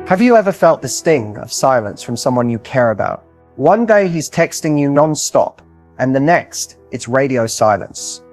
Have you ever felt the sting of silence from someone you care about? One day he's texting you non-stop, and the next, it's radio silence.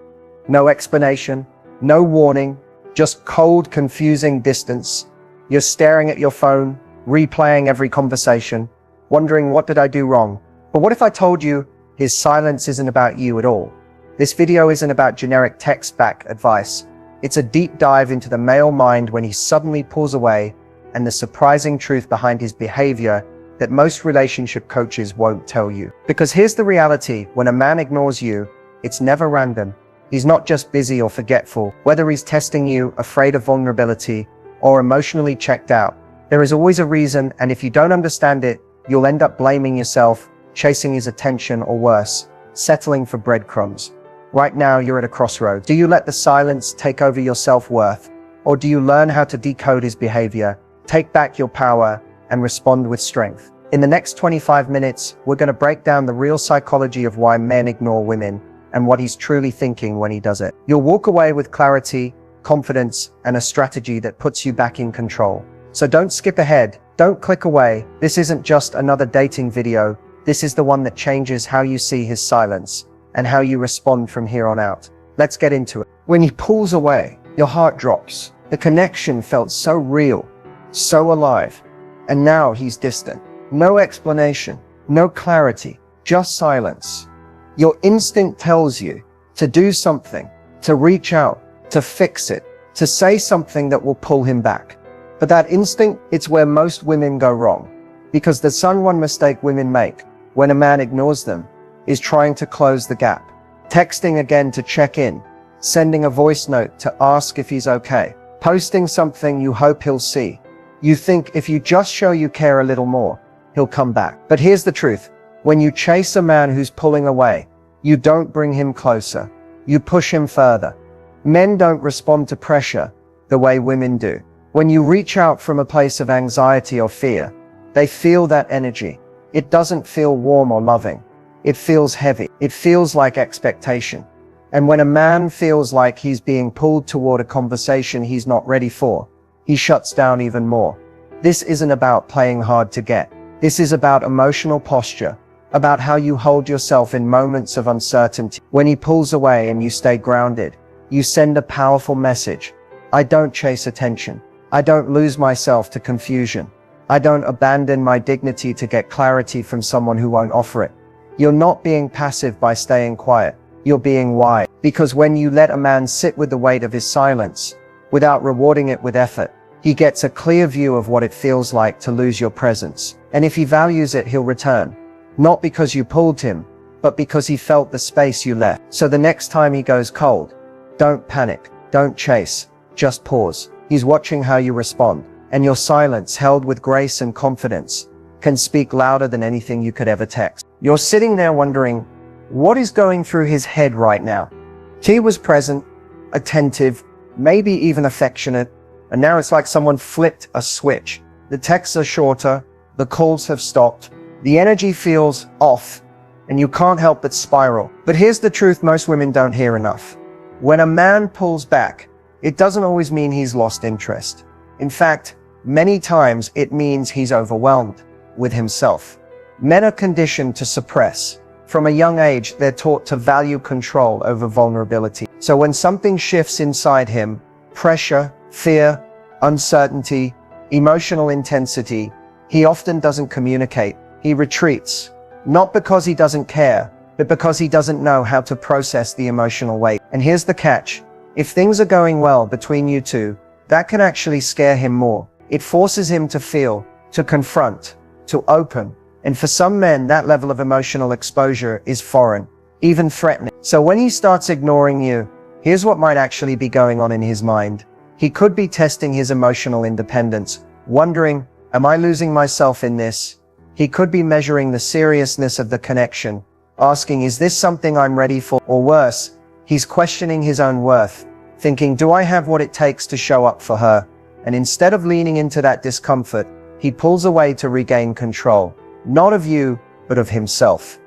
No explanation, no warning, just cold, confusing distance. You're staring at your phone, replaying every conversation, wondering, what did I do wrong? But what if I told you his silence isn't about you at all? This video isn't about generic text-back advice. It's a deep dive into the male mind when he suddenly pulls away, and the surprising truth behind his behavior that most relationship coaches won't tell you. Because here's the reality: when a man ignores you, it's never random. He's not just busy or forgetful. Whether he's testing you, afraid of vulnerability, or emotionally checked out, there is always a reason, and if you don't understand it, you'll end up blaming yourself, chasing his attention, or worse, settling for breadcrumbs. Right now, you're at a crossroads. Do you let the silence take over your self-worth, or do you learn how to decode his behavior, take back your power, and respond with strength? In the next 25 minutes, we're going to break down the real psychology of why men ignore women and what he's truly thinking when he does it. You'll walk away with clarity, confidence, and a strategy that puts you back in control. So don't skip ahead. Don't click away. This isn't just another dating video. This is the one that changes how you see his silence and how you respond from here on out. Let's get into it. When he pulls away, your heart drops. The connection felt so real, so alive, and now he's distant. No explanation, no clarity, just silence. Your instinct tells you to do something, to reach out, to fix it, to say something that will pull him back. But that instinct, it's where most women go wrong. Because the one mistake women make when a man ignores them is trying to close the gap. Texting again to check in, sending a voice note to ask if he's okay, posting something you hope he'll see. You think if you just show you care a little more, he'll come back. But here's the truth. When you chase a man who's pulling away, you don't bring him closer. You push him further. Men don't respond to pressure the way women do. When you reach out from a place of anxiety or fear, they feel that energy. It doesn't feel warm or loving. It feels heavy. It feels like expectation. And when a man feels like he's being pulled toward a conversation he's not ready for, he shuts down even more. This isn't about playing hard to get. This is about emotional posture, about how you hold yourself in moments of uncertainty. When he pulls away and you stay grounded, you send a powerful message. I don't chase attention. I don't lose myself to confusion. I don't abandon my dignity to get clarity from someone who won't offer it. You're not being passive by staying quiet. You're being wise. Because when you let a man sit with the weight of his silence, without rewarding it with effort, he gets a clear view of what it feels like to lose your presence. And if he values it, he'll return. Not because you pulled him, but because he felt the space you left. So the next time he goes cold, don't panic, don't chase, just pause. He's watching how you respond. And your silence, held with grace and confidence, can speak louder than anything you could ever text. You're sitting there wondering, what is going through his head right now? He was present, attentive, maybe even affectionate, and now it's like someone flipped a switch. The texts are shorter, the calls have stopped, the energy feels off, and you can't help but spiral. But here's the truth most women don't hear enough. When a man pulls back, it doesn't always mean he's lost interest. In fact, many times it means he's overwhelmed with himself. Men are conditioned to suppress. From a young age, they're taught to value control over vulnerability. So when something shifts inside him, pressure, fear, uncertainty, emotional intensity, he often doesn't communicate. He retreats. Not because he doesn't care, but because he doesn't know how to process the emotional weight. And here's the catch. If things are going well between you two, that can actually scare him more. It forces him to feel, to confront, to open. And for some men, that level of emotional exposure is foreign, even threatening. So when he starts ignoring you, here's what might actually be going on in his mind. He could be testing his emotional independence, wondering, am I losing myself in this? He could be measuring the seriousness of the connection, asking, is this something I'm ready for? Or worse, he's questioning his own worth, thinking, do I have what it takes to show up for her? And instead of leaning into that discomfort, he pulls away to regain control, not of you, but of himself.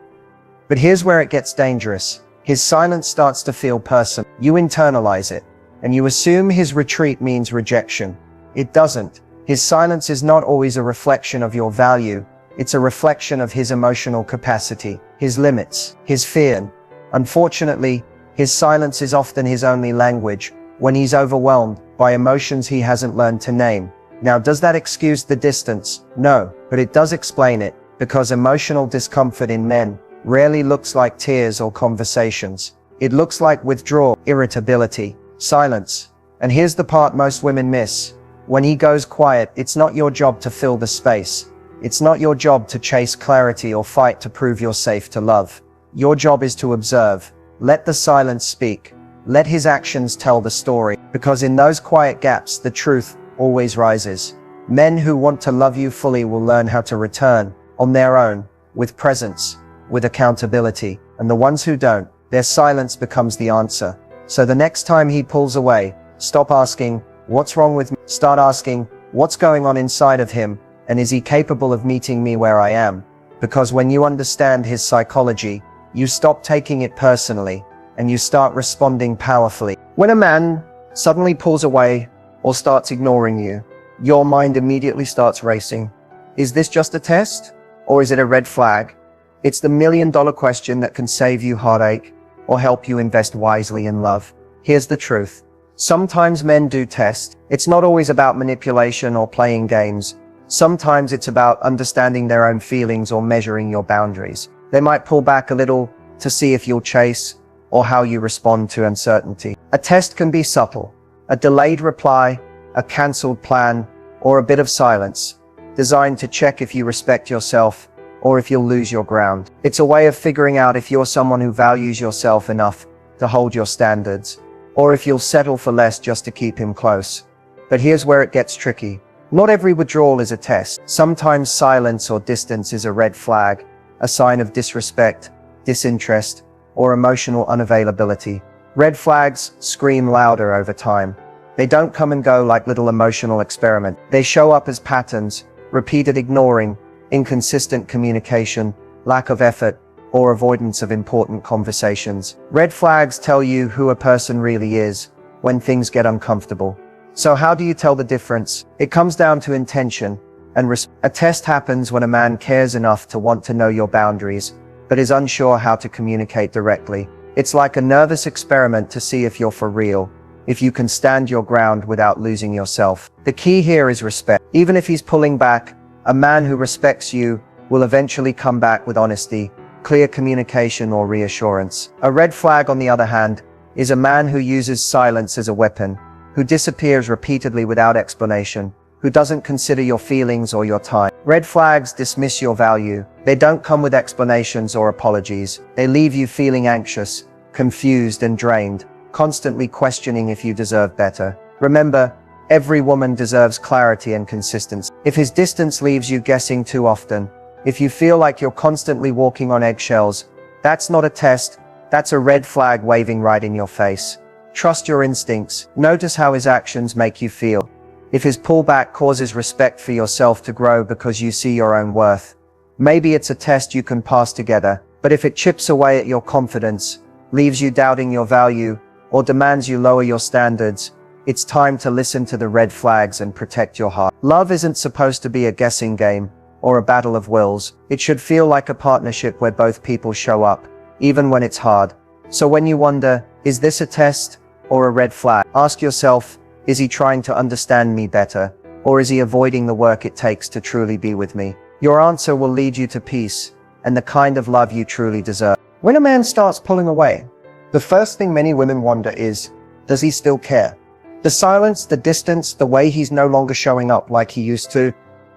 But here's where it gets dangerous. His silence starts to feel personal. You internalize it, and you assume his retreat means rejection. It doesn't. His silence is not always a reflection of your value. It's a reflection of his emotional capacity, his limits, his fear. Unfortunately, his silence is often his only language when he's overwhelmed by emotions he hasn't learned to name. Now, does that excuse the distance? No, but it does explain it, because emotional discomfort in men rarely looks like tears or conversations. It looks like withdrawal, irritability, silence. And here's the part most women miss. When he goes quiet, it's not your job to fill the space. It's not your job to chase clarity or fight to prove you're safe to love. Your job is to observe. Let the silence speak. Let his actions tell the story, because in those quiet gaps, the truth always rises. Men who want to love you fully will learn how to return on their own, with presence, with accountability. And the ones who don't, their silence becomes the answer. So the next time he pulls away, stop asking, "What's wrong with me?" Start asking, "What's going on inside of him? And is he capable of meeting me where I am?" Because when you understand his psychology, you stop taking it personally, and you start responding powerfully. When a man suddenly pulls away or starts ignoring you, your mind immediately starts racing. Is this just a test? Or is it a red flag? It's the million-dollar question that can save you heartache or help you invest wisely in love. Here's the truth. Sometimes men do test. It's not always about manipulation or playing games. Sometimes it's about understanding their own feelings or measuring your boundaries. They might pull back a little to see if you'll chase or how you respond to uncertainty. A test can be subtle. A delayed reply, a cancelled plan, or a bit of silence, designed to check if you respect yourself or if you'll lose your ground. It's a way of figuring out if you're someone who values yourself enough to hold your standards, or if you'll settle for less just to keep him close. But here's where it gets tricky. Not every withdrawal is a test. Sometimes silence or distance is a red flag, a sign of disrespect, disinterest, or emotional unavailability. Red flags scream louder over time. They don't come and go like little emotional experiments. They show up as patterns, repeated ignoring, inconsistent communication, lack of effort, or avoidance of important conversations. Red flags tell you who a person really is when things get uncomfortable. So how do you tell the difference? It comes down to intention and a test happens when a man cares enough to want to know your boundaries, but is unsure how to communicate directly. It's like a nervous experiment to see if you're for real, if you can stand your ground without losing yourself. The key here is respect. Even if he's pulling back, a man who respects you will eventually come back with honesty, clear communication, or reassurance. A red flag, on the other hand, is a man who uses silence as a weapon, who disappears repeatedly without explanation, who doesn't consider your feelings or your time. Red flags dismiss your value. They don't come with explanations or apologies. They leave you feeling anxious, confused, and drained, constantly questioning if you deserve better. Remember, every woman deserves clarity and consistency. If his distance leaves you guessing too often, if you feel like you're constantly walking on eggshells, that's not a test, that's a red flag waving right in your face. Trust your instincts. Notice how his actions make you feel. If his pullback causes respect for yourself to grow because you see your own worth, maybe it's a test you can pass together. But if it chips away at your confidence, leaves you doubting your value, or demands you lower your standards, it's time to listen to the red flags and protect your heart. Love isn't supposed to be a guessing game or a battle of wills. It should feel like a partnership where both people show up, even when it's hard. So when you wonder, is this a test or a red flag? Ask yourself, is he trying to understand me better, or is he avoiding the work it takes to truly be with me? Your answer will lead you to peace and the kind of love you truly deserve. When a man starts pulling away, the first thing many women wonder is, does he still care? The silence, the distance, the way he's no longer showing up like he used to,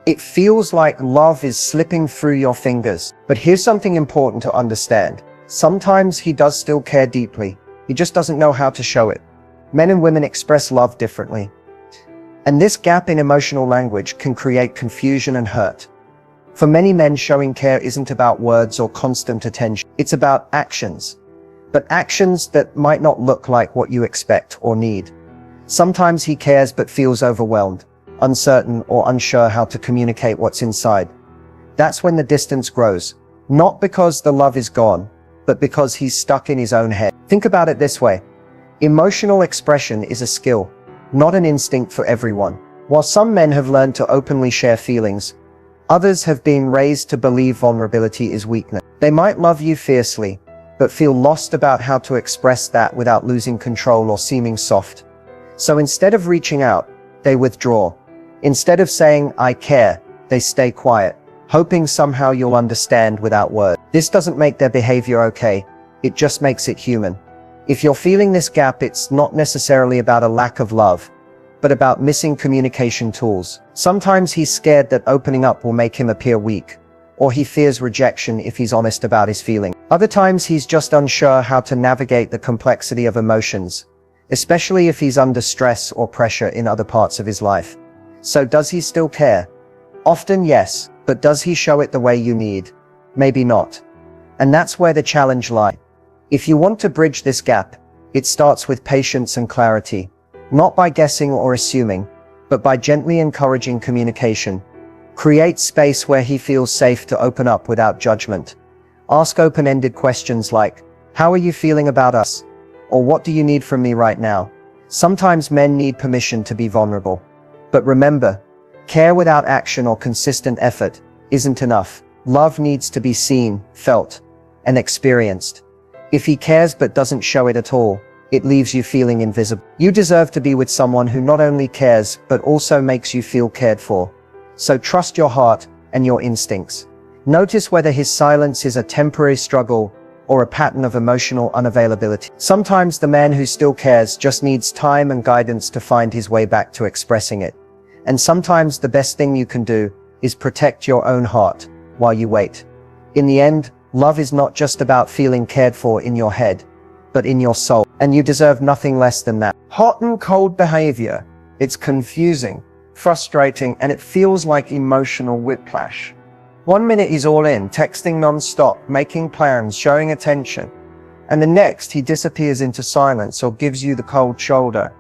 it feels like love is slipping through your fingers. But here's something important to understand. Sometimes he does still care deeply. He just doesn't know how to show it. Men and women express love differently. And this gap in emotional language can create confusion and hurt. For many men, showing care isn't about words or constant attention. It's about actions. But actions that might not look like what you expect or need. Sometimes he cares but feels overwhelmed, uncertain, or unsure how to communicate what's inside. That's when the distance grows. Not because the love is gone, but because he's stuck in his own head. Think about it this way. Emotional expression is a skill, not an instinct for everyone. While some men have learned to openly share feelings, others have been raised to believe vulnerability is weakness. They might love you fiercely, but feel lost about how to express that without losing control or seeming soft. So instead of reaching out, they withdraw. Instead of saying, "I care," they stay quiet, hoping somehow you'll understand without words. This doesn't make their behavior okay, it just makes it human. If you're feeling this gap, it's not necessarily about a lack of love, but about missing communication tools. Sometimes he's scared that opening up will make him appear weak, or he fears rejection if he's honest about his feelings. Other times he's just unsure how to navigate the complexity of emotions, especially if he's under stress or pressure in other parts of his life. So does he still care? Often yes, but does he show it the way you need? Maybe not. And that's where the challenge lies. If you want to bridge this gap, it starts with patience and clarity. Not by guessing or assuming, but by gently encouraging communication. Create space where he feels safe to open up without judgment. Ask open-ended questions like, "How are you feeling about us?" Or "What do you need from me right now?" Sometimes men need permission to be vulnerable. But remember, care without action or consistent effort isn't enough. Love needs to be seen, felt, and experienced. If he cares but doesn't show it at all, it leaves you feeling invisible. You deserve to be with someone who not only cares, but also makes you feel cared for. So trust your heart and your instincts. Notice whether his silence is a temporary struggle or a pattern of emotional unavailability. Sometimes the man who still cares just needs time and guidance to find his way back to expressing it. And sometimes the best thing you can do is protect your own heart while you wait. In the end, love is not just about feeling cared for in your head, but in your soul. And you deserve nothing less than that. Hot and cold behavior. It's confusing, frustrating, and it feels like emotional whiplash. One minute he's all in, texting non-stop, making plans, showing attention. And the next he disappears into silence or gives you the cold shoulder.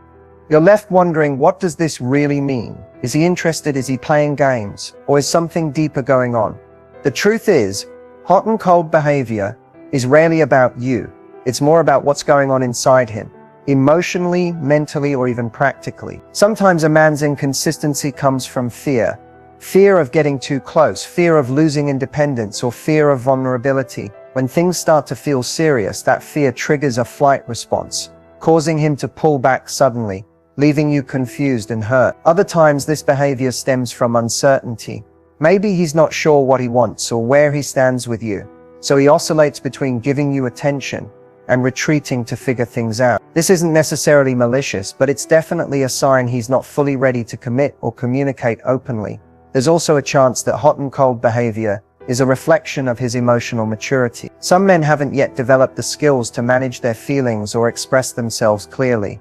You're left wondering, what does this really mean? Is he interested? Is he playing games? Or is something deeper going on? The truth is, hot and cold behavior is rarely about you. It's more about what's going on inside him, emotionally, mentally, or even practically. Sometimes a man's inconsistency comes from fear. Fear of getting too close, fear of losing independence, or fear of vulnerability. When things start to feel serious, that fear triggers a flight response, causing him to pull back suddenly, leaving you confused and hurt. Other times this behavior stems from uncertainty. Maybe he's not sure what he wants or where he stands with you, so he oscillates between giving you attention and retreating to figure things out. This isn't necessarily malicious, but it's definitely a sign he's not fully ready to commit or communicate openly. There's also a chance that hot and cold behavior is a reflection of his emotional maturity. Some men haven't yet developed the skills to manage their feelings or express themselves clearly.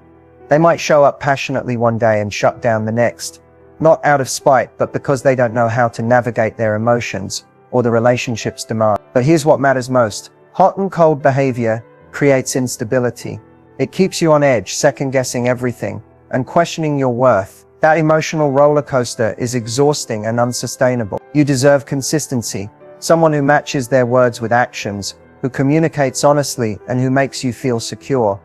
They might show up passionately one day and shut down the next, not out of spite, but because they don't know how to navigate their emotions or the relationship's demand. But here's what matters most. Hot and cold behavior creates instability. It keeps you on edge, second-guessing everything and questioning your worth. That emotional roller coaster is exhausting and unsustainable. You deserve consistency, someone who matches their words with actions, who communicates honestly, and who makes you feel secure.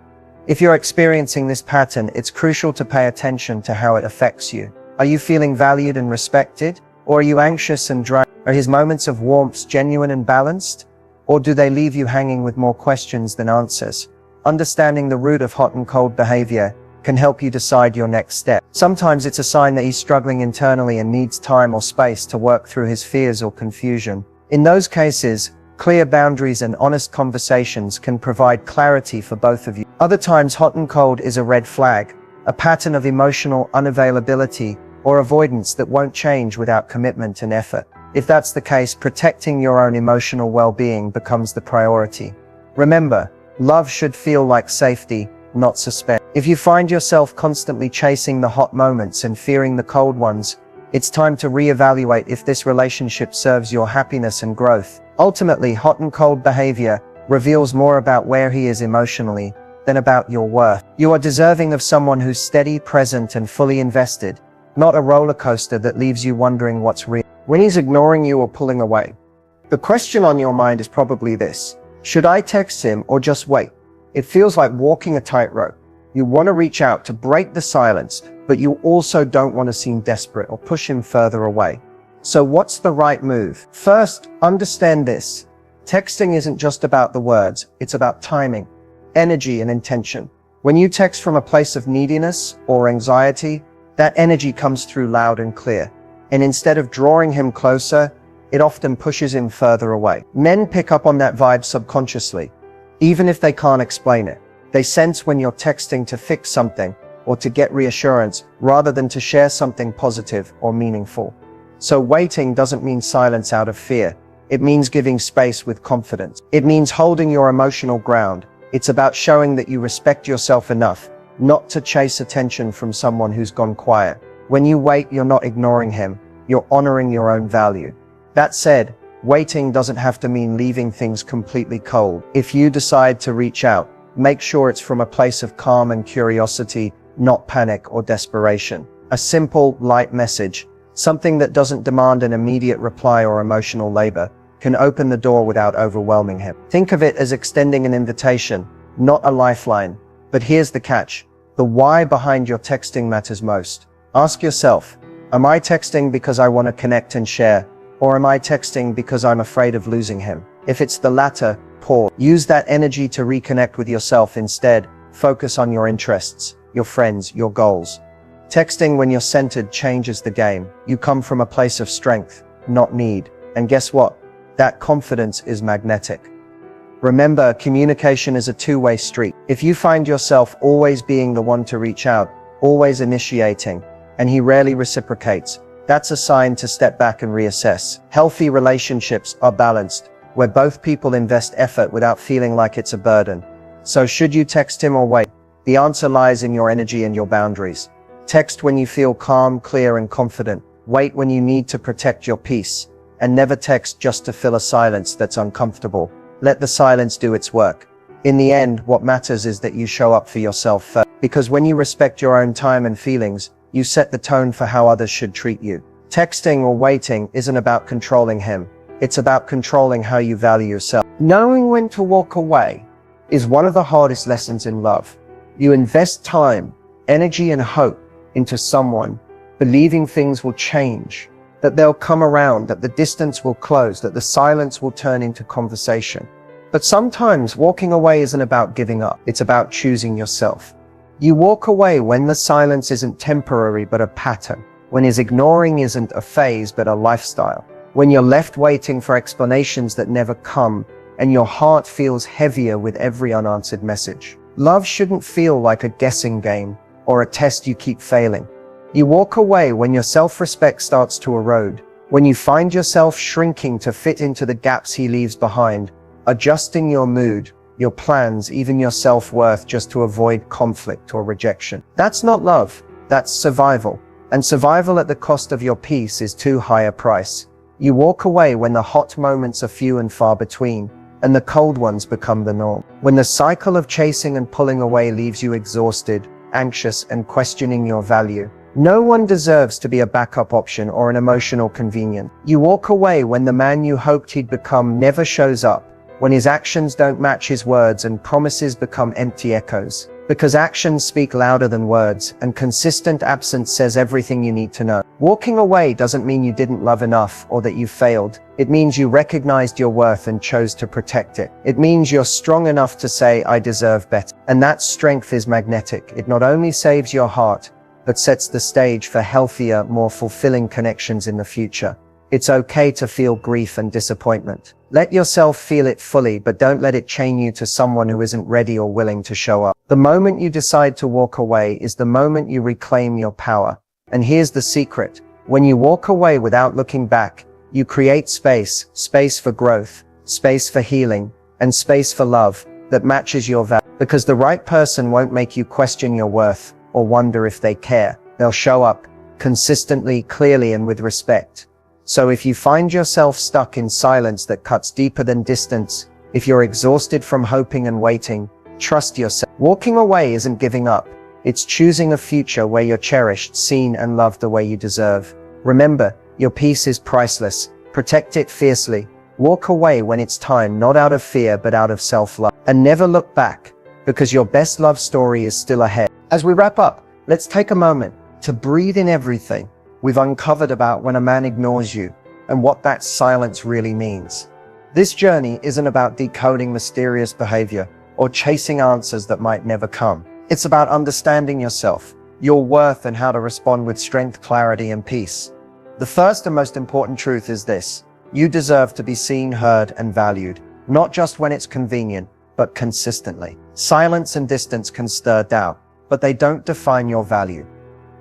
If you're experiencing this pattern, it's crucial to pay attention to how it affects you. Are you feeling valued and respected? Or are you anxious and drained? Are his moments of warmth genuine and balanced? Or do they leave you hanging with more questions than answers? Understanding the root of hot and cold behavior can help you decide your next step. Sometimes it's a sign that he's struggling internally and needs time or space to work through his fears or confusion. In those cases, clear boundaries and honest conversations can provide clarity for both of you. Other times, hot and cold is a red flag, a pattern of emotional unavailability or avoidance that won't change without commitment and effort. If that's the case, protecting your own emotional well-being becomes the priority. Remember, love should feel like safety, not suspense. If you find yourself constantly chasing the hot moments and fearing the cold ones, it's time to reevaluate if this relationship serves your happiness and growth. Ultimately, hot and cold behavior reveals more about where he is emotionally than about your worth. You are deserving of someone who's steady, present, and fully invested, not a roller coaster that leaves you wondering what's real. When he's ignoring you or pulling away, the question on your mind is probably this: should I text him or just wait? It feels like walking a tightrope. You want to reach out to break the silence, but you also don't want to seem desperate or push him further away. So what's the right move? First, understand this. Texting isn't just about the words, it's about timing, energy, and intention. When you text from a place of neediness or anxiety, that energy comes through loud and clear. And instead of drawing him closer, it often pushes him further away. Men pick up on that vibe subconsciously, even if they can't explain it. They sense when you're texting to fix something or to get reassurance rather than to share something positive or meaningful. So waiting doesn't mean silence out of fear. It means giving space with confidence. It means holding your emotional ground. It's about showing that you respect yourself enough not to chase attention from someone who's gone quiet. When you wait, you're not ignoring him. You're honoring your own value. That said, waiting doesn't have to mean leaving things completely cold. If you decide to reach out, make sure it's from a place of calm and curiosity, not panic or desperation. A simple, light message, something that doesn't demand an immediate reply or emotional labor, can open the door without overwhelming him. Think of it as extending an invitation, not a lifeline. But here's the catch. The why behind your texting matters most. Ask yourself, am I texting because I want to connect and share? Or am I texting because I'm afraid of losing him? If it's the latter, pause. Use that energy to reconnect with yourself instead. Focus on your interests, your friends, your goals. Texting when you're centered changes the game. You come from a place of strength, not need. And guess what? That confidence is magnetic. Remember, communication is a two-way street. If you find yourself always being the one to reach out, always initiating, and he rarely reciprocates, that's a sign to step back and reassess. Healthy relationships are balanced, where both people invest effort without feeling like it's a burden. So should you text him or wait? The answer lies in your energy and your boundaries. Text when you feel calm, clear, and confident. Wait when you need to protect your peace. And never text just to fill a silence that's uncomfortable. Let the silence do its work. In the end, what matters is that you show up for yourself first. Because when you respect your own time and feelings, you set the tone for how others should treat you. Texting or waiting isn't about controlling him. It's about controlling how you value yourself. Knowing when to walk away is one of the hardest lessons in love. You invest time, energy, and hope into someone, believing things will change, that they'll come around, that the distance will close, that the silence will turn into conversation. But sometimes walking away isn't about giving up. It's about choosing yourself. You walk away when the silence isn't temporary but a pattern, when his ignoring isn't a phase but a lifestyle, when you're left waiting for explanations that never come, and your heart feels heavier with every unanswered message. Love shouldn't feel like a guessing game or a test you keep failing. You walk away when your self-respect starts to erode, when you find yourself shrinking to fit into the gaps he leaves behind, adjusting your mood, your plans, even your self-worth just to avoid conflict or rejection. That's not love, that's survival. And survival at the cost of your peace is too high a price. You walk away when the hot moments are few and far between, and the cold ones become the norm. When the cycle of chasing and pulling away leaves you exhausted, anxious, and questioning your value. No one deserves to be a backup option or an emotional convenience. You walk away when the man you hoped he'd become never shows up, when his actions don't match his words and promises become empty echoes. Because actions speak louder than words, and consistent absence says everything you need to know. Walking away doesn't mean you didn't love enough or that you failed. It means you recognized your worth and chose to protect it. It means you're strong enough to say, I deserve better. And that strength is magnetic. It not only saves your heart, but sets the stage for healthier, more fulfilling connections in the future. It's okay to feel grief and disappointment. Let yourself feel it fully, but don't let it chain you to someone who isn't ready or willing to show up. The moment you decide to walk away is the moment you reclaim your power. And here's the secret. When you walk away without looking back, you create space for growth, space for healing, and space for love that matches your value. Because the right person won't make you question your worth or wonder if they care. They'll show up consistently, clearly, and with respect. So if you find yourself stuck in silence that cuts deeper than distance, if you're exhausted from hoping and waiting, trust yourself. Walking away isn't giving up. It's choosing a future where you're cherished, seen, and loved the way you deserve. Remember, your peace is priceless. Protect it fiercely. Walk away when it's time, not out of fear, but out of self-love. And never look back, because your best love story is still ahead. As we wrap up, let's take a moment. to breathe in everything we've uncovered about when a man ignores you and what that silence really means. This journey isn't about decoding mysterious behavior or chasing answers that might never come. It's about understanding yourself, your worth, and how to respond with strength, clarity, and peace. The first and most important truth is this: you deserve to be seen, heard, and valued, not just when it's convenient, but consistently. Silence and distance can stir doubt, but they don't define your value.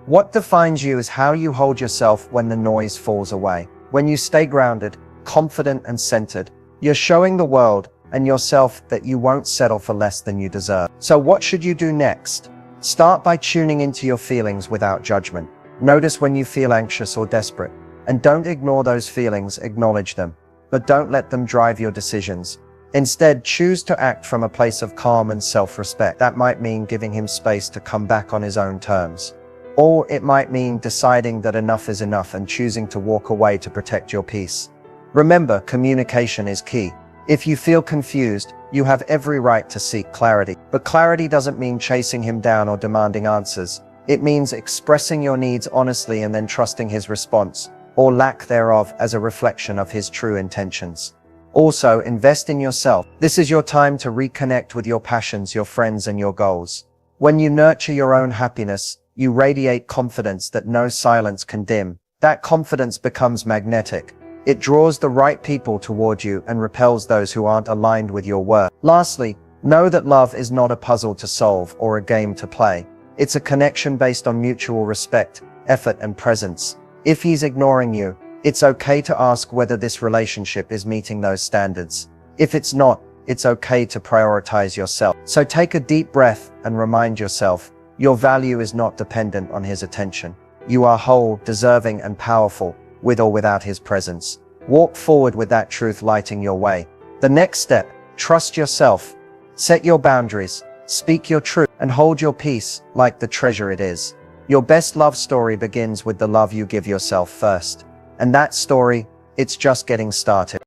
What defines you is how you hold yourself when the noise falls away. When you stay grounded, confident, and centered, you're showing the world and yourself that you won't settle for less than you deserve. So what should you do next? Start by tuning into your feelings without judgment. Notice when you feel anxious or desperate, and don't ignore those feelings, acknowledge them, but don't let them drive your decisions. Instead, choose to act from a place of calm and self-respect. That might mean giving him space to come back on his own terms. Or it might mean deciding that enough is enough and choosing to walk away to protect your peace. Remember, communication is key. If you feel confused, you have every right to seek clarity. But clarity doesn't mean chasing him down or demanding answers. It means expressing your needs honestly and then trusting his response, or lack thereof, as a reflection of his true intentions. Also, invest in yourself. This is your time to reconnect with your passions, your friends, and your goals. When you nurture your own happiness, you radiate confidence that no silence can dim. That confidence becomes magnetic. It draws the right people toward you and repels those who aren't aligned with your worth. Lastly, know that love is not a puzzle to solve or a game to play. It's a connection based on mutual respect, effort, and presence. If he's ignoring you, it's okay to ask whether this relationship is meeting those standards. If it's not, it's okay to prioritize yourself. So take a deep breath and remind yourself, your value is not dependent on his attention. You are whole, deserving, and powerful, with or without his presence. Walk forward with that truth lighting your way. The next step: trust yourself. Set your boundaries, speak your truth, and hold your peace like the treasure it is. Your best love story begins with the love you give yourself first. And that story, it's just getting started.